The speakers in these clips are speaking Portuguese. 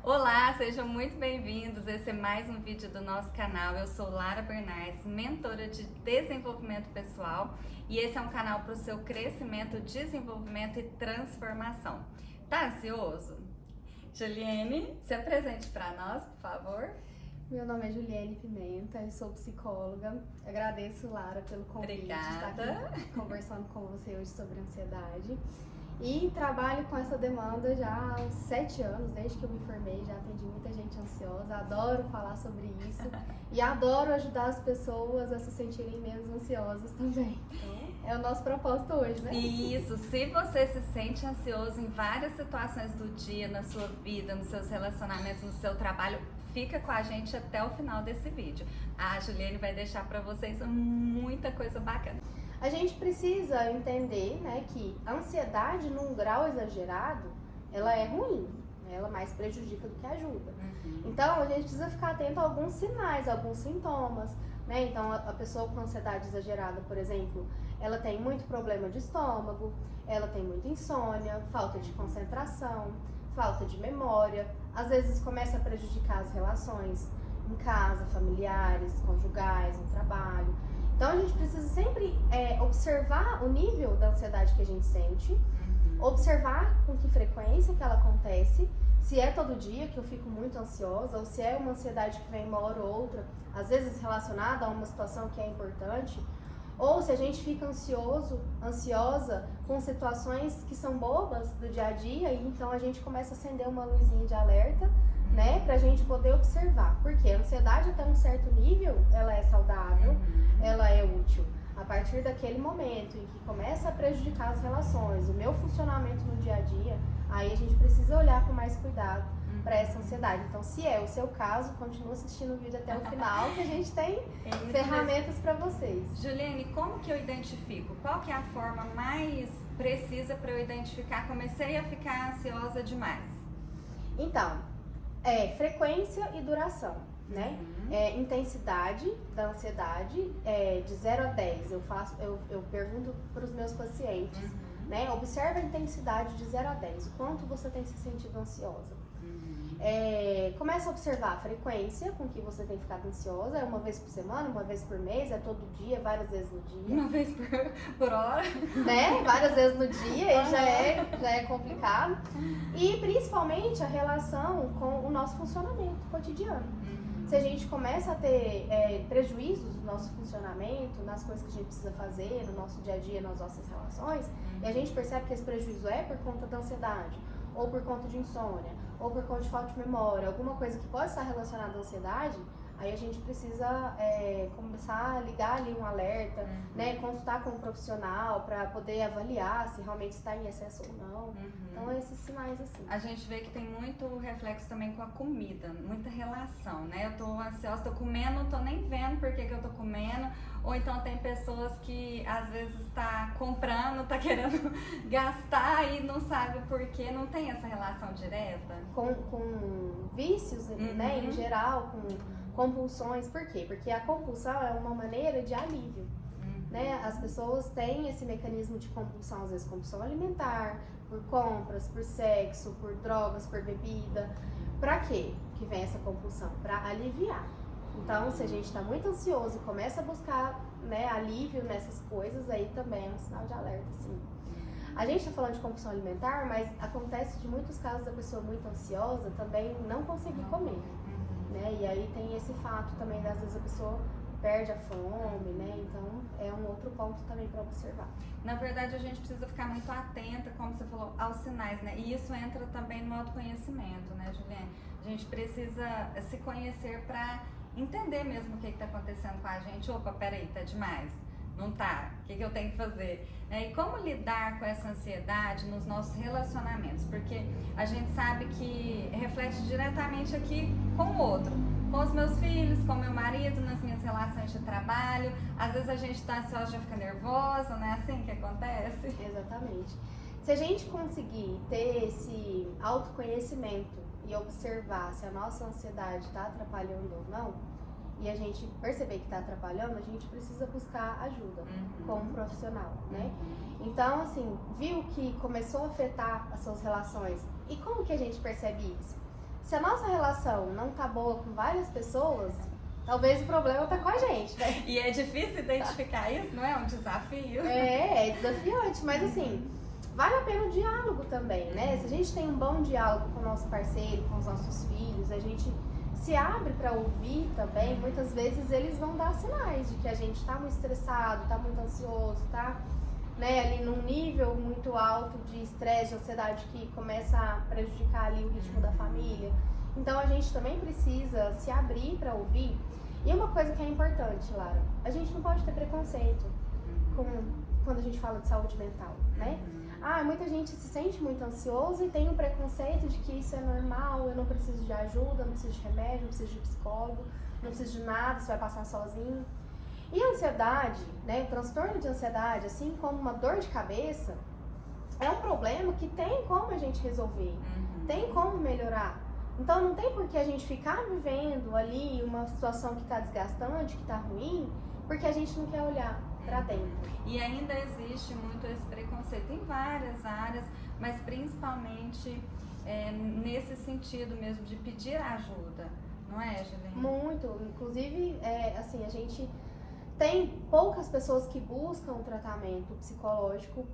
Olá, sejam muito bem-vindos. Esse é mais um vídeo do nosso canal. Eu sou Lara Bernardes, mentora de desenvolvimento pessoal, e esse é um canal para o seu crescimento, desenvolvimento e transformação. Tá ansioso? Juliane, se apresente para nós, por favor. Meu nome é Juliane Pimenta, eu sou psicóloga. Agradeço, Lara, pelo convite de estar aqui conversando com você hoje sobre ansiedade. E trabalho com essa demanda já há uns 7 anos, desde que eu me formei, já atendi muita gente ansiosa, adoro falar sobre isso e adoro ajudar as pessoas a se sentirem menos ansiosas também. Então, é o nosso propósito hoje, né? Isso, se você se sente ansioso em várias situações do dia, na sua vida, nos seus relacionamentos, no seu trabalho, fica com a gente até o final desse vídeo. A Juliane vai deixar para vocês muita coisa bacana. A gente precisa entender, né, que a ansiedade num grau exagerado, ela é ruim, né? Ela mais prejudica do que ajuda. Então, a gente precisa ficar atento a alguns sinais, alguns sintomas, né? Então, a pessoa com ansiedade exagerada, por exemplo, ela tem muito problema de estômago, ela tem muita insônia, falta de concentração, falta de memória, às vezes começa a prejudicar as relações em casa, familiares, conjugais, no trabalho. Então a gente precisa sempre observar o nível da ansiedade que a gente sente, observar com que frequência que ela acontece, se é todo dia que eu fico muito ansiosa, ou se é uma ansiedade que vem uma hora ou outra, às vezes relacionada a uma situação que é importante, ou se a gente fica ansiosa com situações que são bobas do dia a dia, e então a gente começa a acender uma luzinha de alerta, né, pra gente poder observar. Porque a ansiedade até um certo nível, ela é saudável, ela é útil. A partir daquele momento em que começa a prejudicar as relações, o meu funcionamento no dia a dia, aí a gente precisa olhar com mais cuidado para essa ansiedade. Então, se é o seu caso, continua assistindo o vídeo até o final, que a gente tem ferramentas para vocês. Juliane, como que eu identifico? Qual que é a forma mais precisa para eu identificar? Comecei a ficar ansiosa demais. Então, frequência e duração, né? Intensidade da ansiedade, de 0 a 10. Eu pergunto para os meus pacientes, né? Observa a intensidade de 0 a 10, o quanto você tem se sentido ansiosa. Começa a observar a frequência com que você tem ficado ansiosa. É uma vez por semana, uma vez por mês, é todo dia, várias vezes no dia. Uma vez por hora. Né? Várias vezes no dia, e já é complicado. E principalmente a relação com o nosso funcionamento cotidiano. Se a gente começa a ter prejuízos no nosso funcionamento, nas coisas que a gente precisa fazer, no nosso dia a dia, nas nossas relações, e a gente percebe que esse prejuízo é por conta da ansiedade, ou por conta de insônia, ou por conta de falta de memória, alguma coisa que pode estar relacionada à ansiedade, aí a gente precisa começar a ligar ali um alerta, né, consultar com um profissional para poder avaliar se realmente está em excesso ou não. Então, esses sinais assim. A gente vê que tem muito reflexo também com a comida, muita relação, né? Eu tô ansiosa, tô comendo, não tô nem vendo por que eu tô comendo. Ou então tem pessoas que às vezes tá comprando, tá querendo gastar e não sabe o porquê, não tem essa relação direta. Com vícios, né, em geral, com compulsões. Por quê? Porque a compulsão é uma maneira de alívio. Né? As pessoas têm esse mecanismo de compulsão, às vezes compulsão alimentar, por compras, por sexo, por drogas, por bebida. Pra quê que vem essa compulsão? Pra aliviar. Então, se a gente está muito ansioso e começa a buscar, né, alívio nessas coisas, aí também é um sinal de alerta, sim. A gente está falando de compulsão alimentar, mas acontece de muitos casos da pessoa muito ansiosa também não conseguir comer, né? E aí tem esse fato também, às vezes a pessoa perde a fome, né? Então é um outro ponto também para observar. Na verdade, a gente precisa ficar muito atenta, como você falou, aos sinais, né? E isso entra também no autoconhecimento, né, Juliane? A gente precisa se conhecer para entender mesmo o que está acontecendo com a gente. Opa, peraí, tá demais. Não tá? O que eu tenho que fazer? E como lidar com essa ansiedade nos nossos relacionamentos? Porque a gente sabe que reflete diretamente aqui com o outro. Com os meus filhos, com meu marido, nas minhas relações de trabalho. Às vezes a gente tá ansiosa, já fica nervosa, não é assim que acontece? Exatamente. Se a gente conseguir ter esse autoconhecimento e observar se a nossa ansiedade está atrapalhando ou não, e a gente perceber que está atrapalhando, a gente precisa buscar ajuda com um profissional, né? Então, assim, viu que começou a afetar as suas relações. E como que a gente percebe isso? se a nossa relação não tá boa com várias pessoas, talvez o problema tá com a gente, né? E é difícil identificar isso, não é? Um desafio. É desafiante, mas assim, vale a pena o diálogo também, né? Se a gente tem um bom diálogo com o nosso parceiro, com os nossos filhos, a gente se abre para ouvir também, muitas vezes eles vão dar sinais de que a gente tá muito estressado, tá muito ansioso, tá, né, ali num nível muito alto de estresse, de ansiedade que começa a prejudicar ali o ritmo da família. Então a gente também precisa se abrir para ouvir. E uma coisa que é importante, Lara, a gente não pode ter preconceito quando a gente fala de saúde mental, né? Muita gente se sente muito ansioso e tem um preconceito de que isso é normal, eu não preciso de ajuda, não preciso de remédio, não preciso de psicólogo, não preciso de nada, você vai passar sozinho. E a ansiedade, né, o transtorno de ansiedade, assim como uma dor de cabeça, é um problema que tem como a gente resolver, tem como melhorar. Então não tem por que a gente ficar vivendo ali uma situação que está desgastante, que está ruim, porque a gente não quer olhar para dentro. E ainda existe muito esse preconceito em várias áreas, mas principalmente nesse sentido mesmo de pedir ajuda, não é, Juliana? Muito, inclusive, assim, a gente tem poucas pessoas que buscam o tratamento psicológico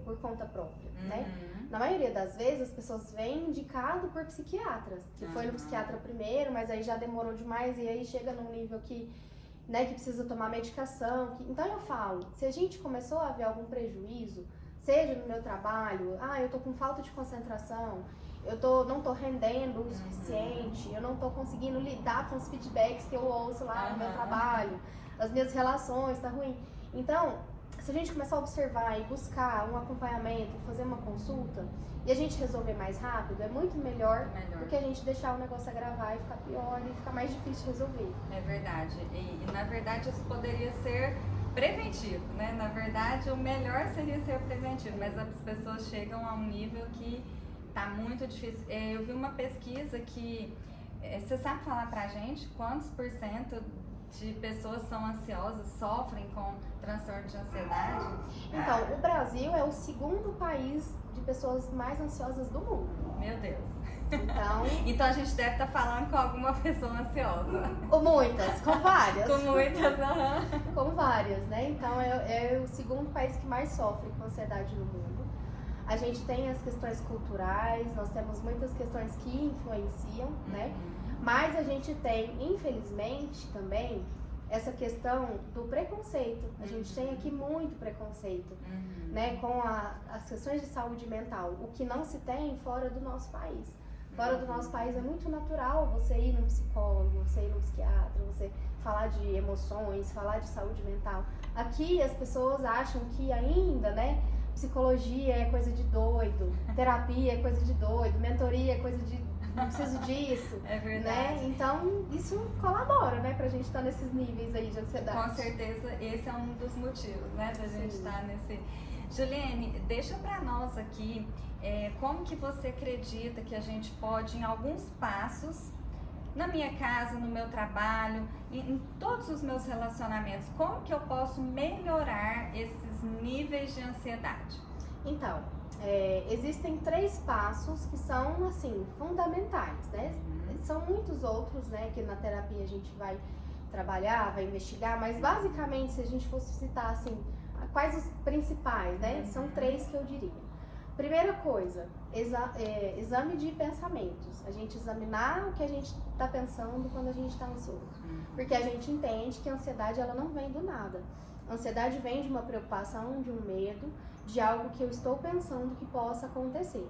por conta própria, né? Na maioria das vezes, as pessoas vêm indicado por psiquiatras, que foi no psiquiatra primeiro, mas aí já demorou demais e aí chega num nível que precisa tomar medicação. Então eu falo, se a gente começou a ver algum prejuízo, seja no meu trabalho, eu tô com falta de concentração, não tô rendendo o suficiente, eu não tô conseguindo lidar com os feedbacks que eu ouço lá no meu trabalho, as minhas relações, tá ruim. Então, se a gente começar a observar e buscar um acompanhamento, fazer uma consulta, e a gente resolver mais rápido, é muito melhor do que a gente deixar o negócio agravar e ficar pior e ficar mais difícil de resolver. É verdade. E na verdade isso poderia ser preventivo, né? Na verdade o melhor seria ser preventivo, mas as pessoas chegam a um nível que tá muito difícil. Eu vi uma pesquisa que, você sabe falar pra gente quantos % de pessoas são ansiosas, sofrem com transtorno de ansiedade? Então, o Brasil é o segundo país de pessoas mais ansiosas do mundo. Meu Deus. Então a gente deve estar falando com alguma pessoa ansiosa. Com muitas, com várias. Com muitas, Com várias, né? Então é o segundo país que mais sofre com ansiedade no mundo. A gente tem as questões culturais, nós temos muitas questões que influenciam, né? Mas a gente tem, infelizmente, também essa questão do preconceito. A gente tem aqui muito preconceito, né, com as questões de saúde mental, o que não se tem fora do nosso país. Fora do nosso país é muito natural você ir num psicólogo, você ir num psiquiatra, você falar de emoções, falar de saúde mental. Aqui as pessoas acham que ainda, né, psicologia é coisa de doido, terapia é coisa de doido, mentoria é coisa de não preciso disso. É verdade. Né? Então, isso colabora, né, pra gente estar nesses níveis aí de ansiedade. Com certeza, esse é um dos motivos, né, da gente estar nesse... Juliane, deixa pra nós aqui, como que você acredita que a gente pode, em alguns passos, na minha casa, no meu trabalho, em todos os meus relacionamentos, como que eu posso melhorar esses níveis de ansiedade? Então, existem 3 passos que são, assim, fundamentais, né? São muitos outros, né, que na terapia a gente vai trabalhar, vai investigar, mas basicamente, se a gente fosse citar, assim, quais os principais, né? São 3 que eu diria. Primeira coisa, exame de pensamentos. A gente examinar o que a gente está pensando quando a gente está ansioso. Porque a gente entende que a ansiedade, ela não vem do nada. A ansiedade vem de uma preocupação, de um medo, de algo que eu estou pensando que possa acontecer.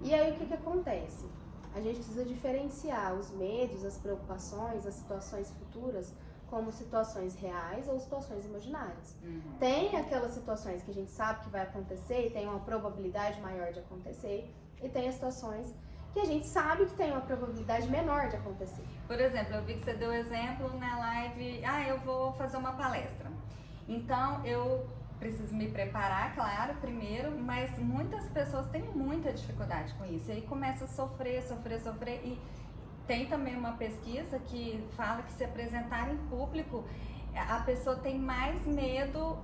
E aí o que acontece? A gente precisa diferenciar os medos, as preocupações, as situações futuras como situações reais ou situações imaginárias. Tem aquelas situações que a gente sabe que vai acontecer e tem uma probabilidade maior de acontecer, e tem as situações que a gente sabe que tem uma probabilidade menor de acontecer. Por exemplo, eu vi que você deu exemplo na live, eu vou fazer uma palestra. Então, eu preciso me preparar, claro, primeiro, mas muitas pessoas têm muita dificuldade com isso. E aí começa a sofrer, e tem também uma pesquisa que fala que se apresentar em público, a pessoa tem mais medo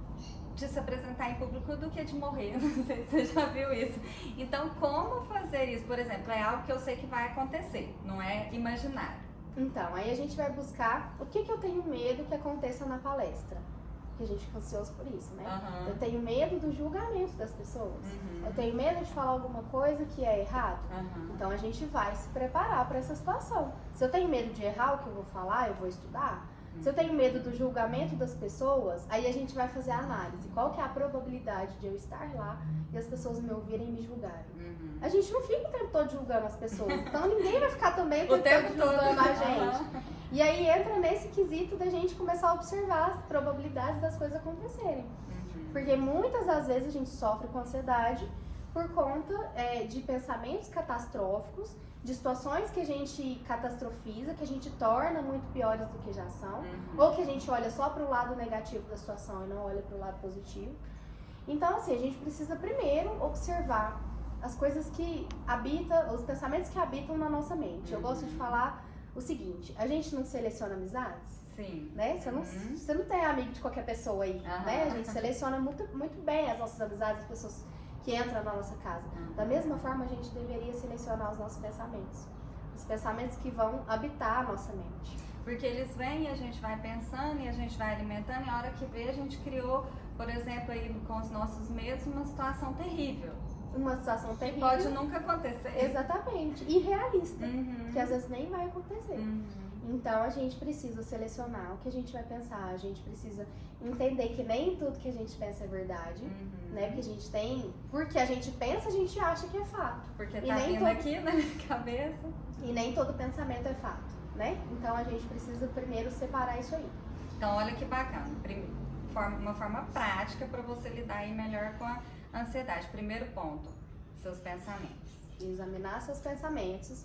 de se apresentar em público do que de morrer, não sei se você já viu isso. Então, como fazer isso? Por exemplo, é algo que eu sei que vai acontecer, não é imaginário. Então, aí a gente vai buscar o que eu tenho medo que aconteça na palestra. Porque a gente fica ansioso por isso, né? Uhum. Eu tenho medo do julgamento das pessoas. Uhum. Eu tenho medo de falar alguma coisa que é errado. Uhum. Então a gente vai se preparar para essa situação. Se eu tenho medo de errar o que eu vou falar, eu vou estudar. Se eu tenho medo do julgamento das pessoas, aí a gente vai fazer a análise. Qual que é a probabilidade de eu estar lá e as pessoas me ouvirem e me julgarem? Uhum. A gente não fica o tempo todo julgando as pessoas, então ninguém vai ficar também o O tempo tempo todo julgando todo. a gente. E aí entra nesse quesito da gente começar a observar as probabilidades das coisas acontecerem. Uhum. Porque muitas das vezes a gente sofre com ansiedade por conta de pensamentos catastróficos, de situações que a gente catastrofiza, que a gente torna muito piores do que já são, ou que a gente olha só para o lado negativo da situação e não olha para o lado positivo. Então, assim, a gente precisa primeiro observar as coisas que habitam, os pensamentos que habitam na nossa mente. Eu gosto de falar o seguinte: a gente não seleciona amizades? Sim. Né? Você não tem amigo de qualquer pessoa aí, né? A gente seleciona muito bem as nossas amizades, as pessoas que entram na nossa casa. Da mesma forma, a gente deveria selecionar os nossos pensamentos. Os pensamentos que vão habitar a nossa mente. Porque eles vêm e a gente vai pensando e a gente vai alimentando, e a hora que vê, a gente criou, por exemplo, aí com os nossos medos, uma situação terrível. Uma situação terrível. Pode nunca acontecer. Exatamente. Irrealista. Uhum. Que às vezes nem vai acontecer. Uhum. Então a gente precisa selecionar o que a gente vai pensar, a gente precisa entender que nem tudo que a gente pensa é verdade, né? Porque a gente tem, porque a gente pensa, a gente acha que é fato. Porque E tá nem vindo todo- aqui na minha cabeça. E nem todo pensamento é fato, né? Então a gente precisa primeiro separar isso aí. Então, olha que bacana. Uma forma prática para você lidar aí melhor com a ansiedade. Primeiro ponto, seus pensamentos. Examinar seus pensamentos,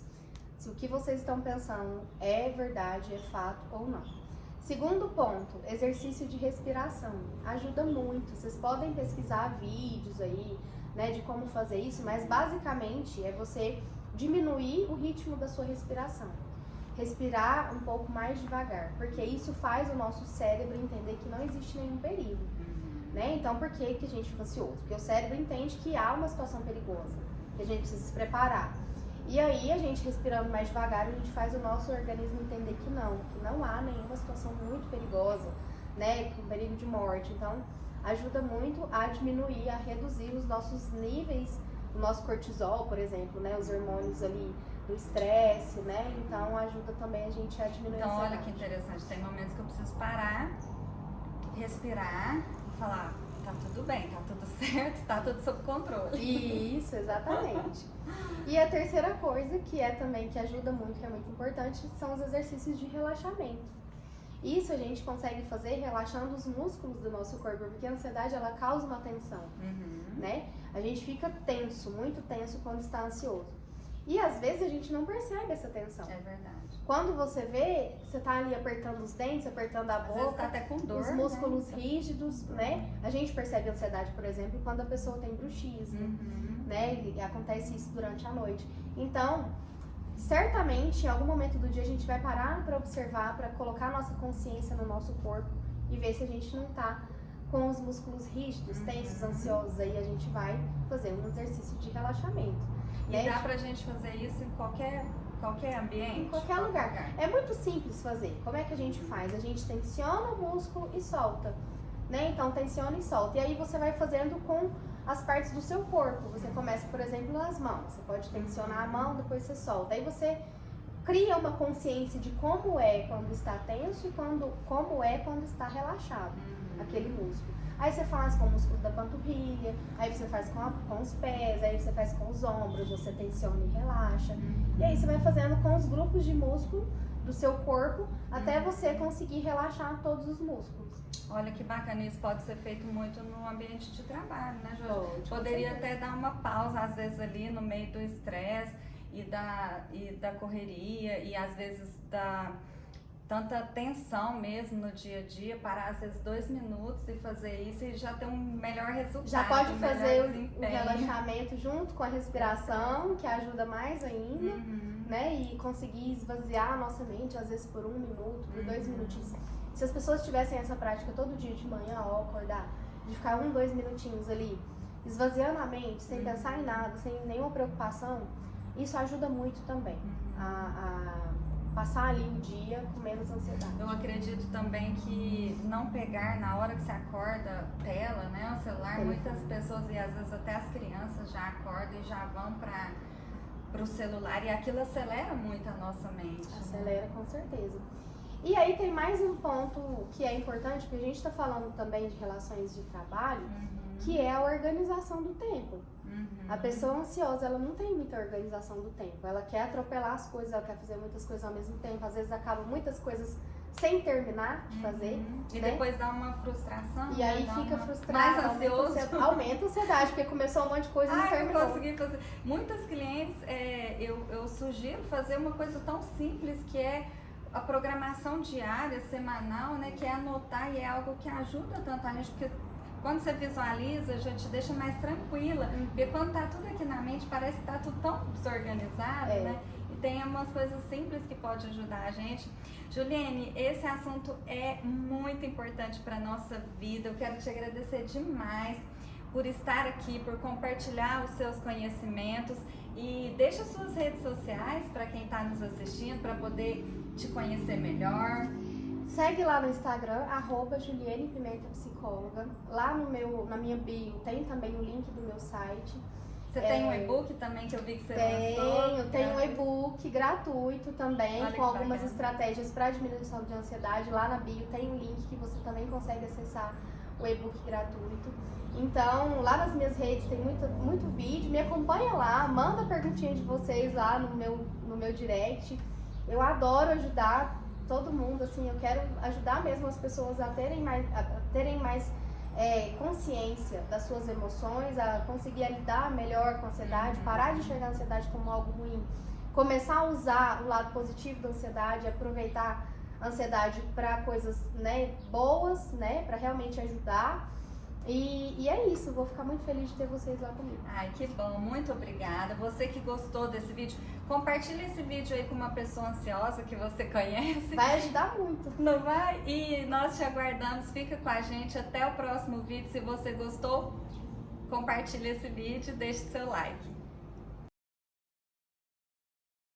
se o que vocês estão pensando é verdade, é fato ou não. Segundo ponto, exercício de respiração. Ajuda muito. Vocês podem pesquisar vídeos aí, né, de como fazer isso, mas basicamente é você diminuir o ritmo da sua respiração. Respirar um pouco mais devagar, porque isso faz o nosso cérebro entender que não existe nenhum perigo. Né? Então, por que a gente fica ansioso? Porque o cérebro entende que há uma situação perigosa, que a gente precisa se preparar. E aí, a gente respirando mais devagar, a gente faz o nosso organismo entender que não há nenhuma situação muito perigosa, né, com perigo de morte. Então, ajuda muito a diminuir, a reduzir os nossos níveis, o nosso cortisol, por exemplo, né, os hormônios ali do estresse, né? Então, ajuda também a gente a diminuir Então, a olha ansiedade. que interessante. Tem momentos que eu preciso parar, respirar e falar: tá tudo bem, tá tudo certo, tá tudo sob controle. Isso, exatamente. E a terceira coisa, que é também que ajuda muito, que é muito importante, são os exercícios de relaxamento. Isso a gente consegue fazer relaxando os músculos do nosso corpo, porque a ansiedade, ela causa uma tensão, né? A gente fica tenso, muito tenso quando está ansioso. E às vezes a gente não percebe essa tensão. É verdade. Quando você vê, você tá ali apertando os dentes, apertando a Às vezes boca, tá até com dor, os músculos né? rígidos, né? A gente percebe ansiedade, por exemplo, quando a pessoa tem bruxismo, né? E acontece isso durante a noite. Então, certamente, em algum momento do dia, a gente vai parar para observar, para colocar nossa consciência no nosso corpo e ver se a gente não tá com os músculos rígidos, tensos, ansiosos. Aí a gente vai fazer um exercício de relaxamento. E né? dá pra gente fazer isso em qualquer ambiente? Em qualquer lugar. É muito simples fazer. Como é que a gente faz? A gente tensiona o músculo e solta, né? Então, tensiona e solta. E aí você vai fazendo com as partes do seu corpo. Você começa, por exemplo, nas mãos. Você pode tensionar a mão, depois você solta. Aí você cria uma consciência de como é quando está tenso e como é quando está relaxado, aquele músculo. Aí você faz com o músculo da panturrilha, aí você faz com os pés, aí você faz com os ombros, você tensiona e relaxa. E aí você vai fazendo com os grupos de músculo do seu corpo, até você conseguir relaxar todos os músculos. Olha que bacana, isso pode ser feito muito no ambiente de trabalho, né, Jorge? Pode, Poderia com certeza. até dar uma pausa, às vezes, ali no meio do estresse e da correria e às vezes da tanta tensão mesmo no dia a dia, parar às vezes 2 minutos e fazer isso e já ter um melhor resultado. Já pode um fazer melhor o desempenho. relaxamento junto com a respiração, que ajuda mais ainda, né? E conseguir esvaziar a nossa mente, às vezes por 1 minuto, por 2 minutinhos. Se as pessoas tivessem essa prática todo dia de manhã ao acordar, de ficar 2 minutinhos ali, esvaziando a mente, sem pensar em nada, sem nenhuma preocupação, isso ajuda muito também a passar ali o dia com menos ansiedade. Eu acredito também que não pegar na hora que você acorda tela, né, o celular, muitas pessoas e às vezes até as crianças já acordam e já vão para o celular e aquilo acelera muito a nossa mente. Acelera, com certeza. E aí tem mais um ponto que é importante, porque a gente está falando também de relações de trabalho, que é a organização do tempo. A pessoa ansiosa, ela não tem muita organização do tempo. Ela quer atropelar as coisas, ela quer fazer muitas coisas ao mesmo tempo. Às vezes acaba muitas coisas sem terminar de fazer. E né? depois dá uma frustração. E aí fica frustrado, mais ansioso. Aumenta a ansiedade, porque começou um monte de coisa e não terminou. Eu consegui fazer. Muitas clientes, eu sugiro fazer uma coisa tão simples que é a programação diária, semanal, né? Que é anotar e é algo que ajuda tanto a gente, porque quando você visualiza, já te deixa mais tranquila. Porque quando tá tudo aqui na mente, parece que tá tudo tão desorganizado, né? E tem umas coisas simples que pode ajudar a gente. Juliene, esse assunto é muito importante para nossa vida. Eu quero te agradecer demais por estar aqui, por compartilhar os seus conhecimentos e deixa suas redes sociais para quem está nos assistindo, para poder te conhecer melhor. Segue lá no Instagram, @JulianePimentaPsicóloga. Lá na minha bio tem também o link do meu site. Você tem um e-book também que eu vi que você lançou? Tenho um e-book gratuito também, Olha com algumas bacana. estratégias para diminuição de ansiedade. Lá na bio tem um link que você também consegue acessar o e-book gratuito. Então, lá nas minhas redes tem muito vídeo, me acompanha lá, manda perguntinha de vocês lá no meu direct. Eu adoro ajudar todo mundo, assim, eu quero ajudar mesmo as pessoas a terem mais consciência das suas emoções, a conseguir lidar melhor com a ansiedade, parar de enxergar a ansiedade como algo ruim, começar a usar o lado positivo da ansiedade, aproveitar a ansiedade para coisas, né, boas, né, para realmente ajudar. E é isso, vou ficar muito feliz de ter vocês lá comigo. Ai, que bom, muito obrigada. Você que gostou desse vídeo, compartilha esse vídeo aí com uma pessoa ansiosa que você conhece. Vai ajudar muito. Não vai? E nós te aguardamos, fica com a gente até o próximo vídeo. Se você gostou, compartilha esse vídeo e deixe seu like.